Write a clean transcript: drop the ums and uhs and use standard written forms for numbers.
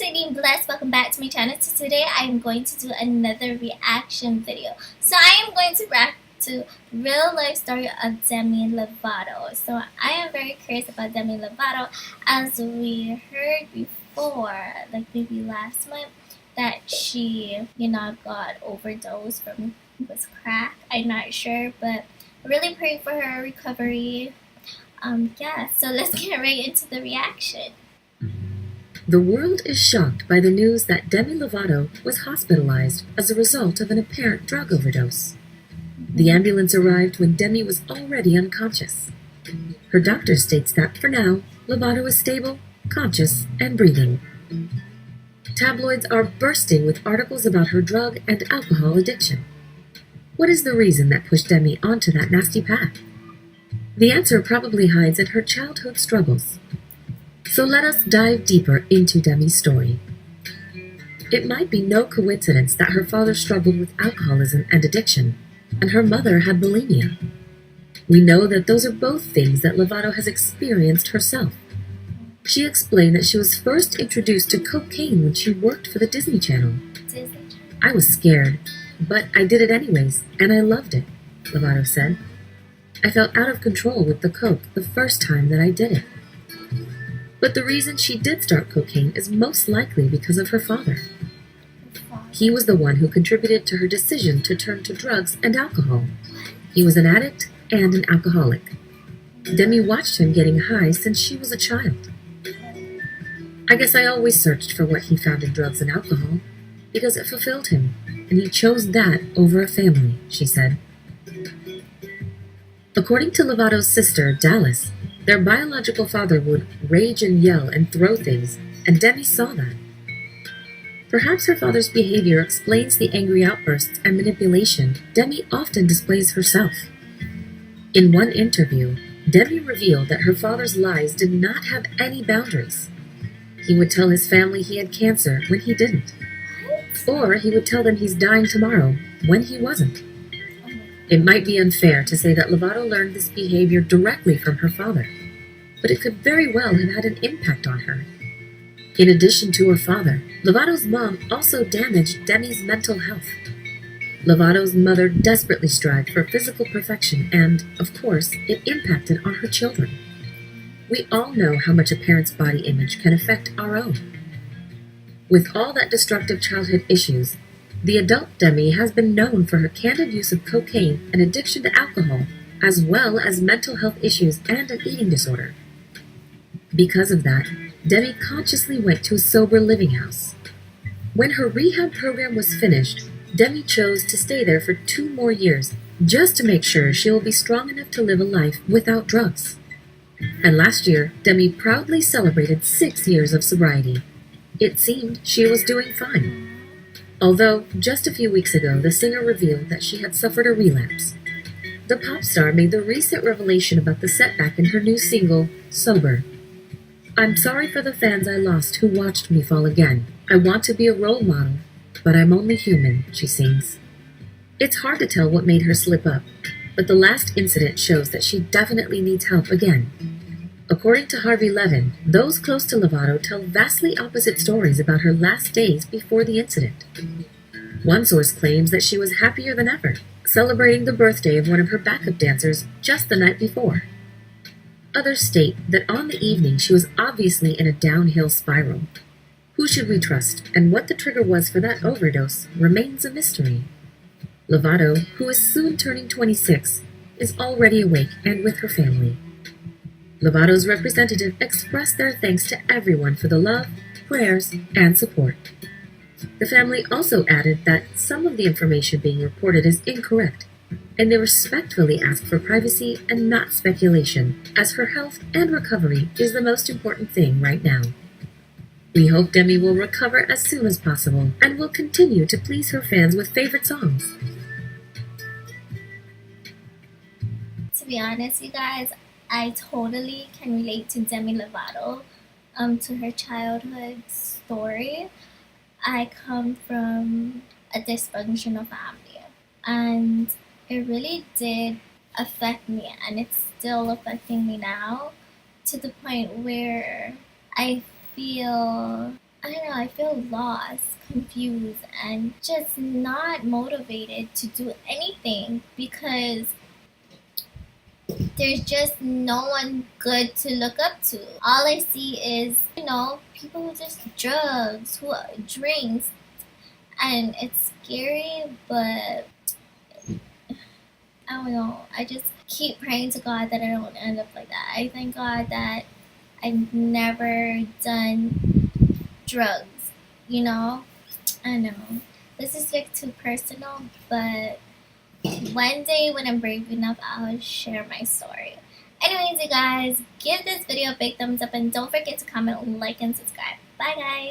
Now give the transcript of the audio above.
Sydney Bless, welcome back to my channel. So today I am going to do another reaction video. So I am going to react to real life story of Demi Lovato. So I am very curious about Demi Lovato, as we heard before, like maybe last month, that she, got overdosed from was crack. I'm not sure, but really pray for her recovery. So let's get right into the reaction. The world is shocked by the news that Demi Lovato was hospitalized as a result of an apparent drug overdose. The ambulance arrived when Demi was already unconscious. Her doctor states that, for now, Lovato is stable, conscious, and breathing. Tabloids are bursting with articles about her drug and alcohol addiction. What is the reason that pushed Demi onto that nasty path? The answer probably hides in her childhood struggles. So let us dive deeper into Demi's story. It might be no coincidence that her father struggled with alcoholism and addiction, and her mother had bulimia. We know that those are both things that Lovato has experienced herself. She explained that she was first introduced to cocaine when she worked for the Disney Channel. I was scared, but I did it anyways, and I loved it, Lovato said. I felt out of control with the coke the first time that I did it. But the reason she did start cocaine is most likely because of her father. He was the one who contributed to her decision to turn to drugs and alcohol. He was an addict and an alcoholic. Demi watched him getting high since she was a child. I guess I always searched for what he found in drugs and alcohol because it fulfilled him, and he chose that over a family, she said. According to Lovato's sister, Dallas, their biological father would rage and yell and throw things, and Demi saw that. Perhaps her father's behavior explains the angry outbursts and manipulation Demi often displays herself. In one interview, Demi revealed that her father's lies did not have any boundaries. He would tell his family he had cancer when he didn't. Or he would tell them he's dying tomorrow when he wasn't. It might be unfair to say that Lovato learned this behavior directly from her father, but it could very well have had an impact on her. In addition to her father, Lovato's mom also damaged Demi's mental health. Lovato's mother desperately strived for physical perfection and, of course, it impacted on her children. We all know how much a parent's body image can affect our own. With all that destructive childhood issues, the adult Demi has been known for her candid use of cocaine and addiction to alcohol, as well as mental health issues and an eating disorder. Because of that, Demi consciously went to a sober living house. When her rehab program was finished, Demi chose to stay there for 2 more years, just to make sure she will be strong enough to live a life without drugs. And last year, Demi proudly celebrated 6 years of sobriety. It seemed she was doing fine. Although, just a few weeks ago, the singer revealed that she had suffered a relapse. The pop star made the recent revelation about the setback in her new single, Sober. I'm sorry for the fans I lost who watched me fall again. I want to be a role model, but I'm only human, she sings. It's hard to tell what made her slip up, but the last incident shows that she definitely needs help again. According to Harvey Levin, those close to Lovato tell vastly opposite stories about her last days before the incident. One source claims that she was happier than ever, celebrating the birthday of one of her backup dancers just the night before. Others state that on the evening she was obviously in a downhill spiral. Who should we trust, and what the trigger was for that overdose remains a mystery. Lovato, who is soon turning 26, is already awake and with her family. Lovato's representative expressed their thanks to everyone for the love, prayers, and support. The family also added that some of the information being reported is incorrect, and they respectfully ask for privacy and not speculation, as her health and recovery is the most important thing right now. We hope Demi will recover as soon as possible and will continue to please her fans with favorite songs. To be honest, you guys, I totally can relate to Demi Lovato, to her childhood story. I come from a dysfunctional family, and it really did affect me, and it's still affecting me now, to the point where I feel, I don't know, I feel lost, confused, and just not motivated to do anything because there's just no one good to look up to. All I see is, people who just drugs, who drinks, and it's scary, but I don't know. I just keep praying to God that I don't end up like that. I thank God that I've never done drugs, you know? I know. This is like too personal, but one day when I'm brave enough, I'll share my story. Anyways, you guys, give this video a big thumbs up and don't forget to comment, like, and subscribe. Bye, guys.